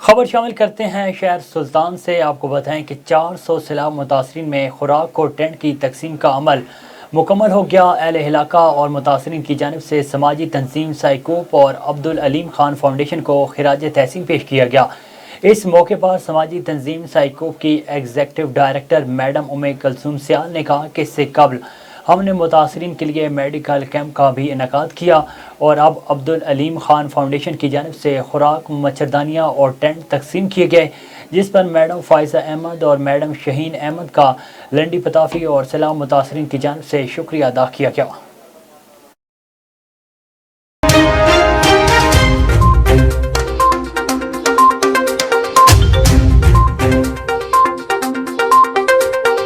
خبر شامل کرتے ہیں شہر سلطان سے۔ آپ کو بتائیں کہ 400 سیلاب متاثرین میں خوراک اور ٹینٹ کی تقسیم کا عمل مکمل ہو گیا۔ اہل علاقہ اور متاثرین کی جانب سے سماجی تنظیم سائیکوپ اور عبدالعلیم خان فاؤنڈیشن کو خراج تحسین پیش کیا گیا۔ اس موقع پر سماجی تنظیم سائیکوپ کی ایگزیکٹو ڈائریکٹر میڈم ام کلثوم سیال نے کہا کہ اس سے قبل ہم نے متاثرین کے لیے میڈیکل کیمپ کا بھی انعقاد کیا اور اب عبدالعلیم خان فاؤنڈیشن کی جانب سے خوراک، مچھردانیاں اور ٹینٹ تقسیم کیے گئے، جس پر میڈم فائزہ احمد اور میڈم شہین احمد کا لنڈی پتافی اور سیلاب متاثرین کی جانب سے شکریہ ادا کیا گیا۔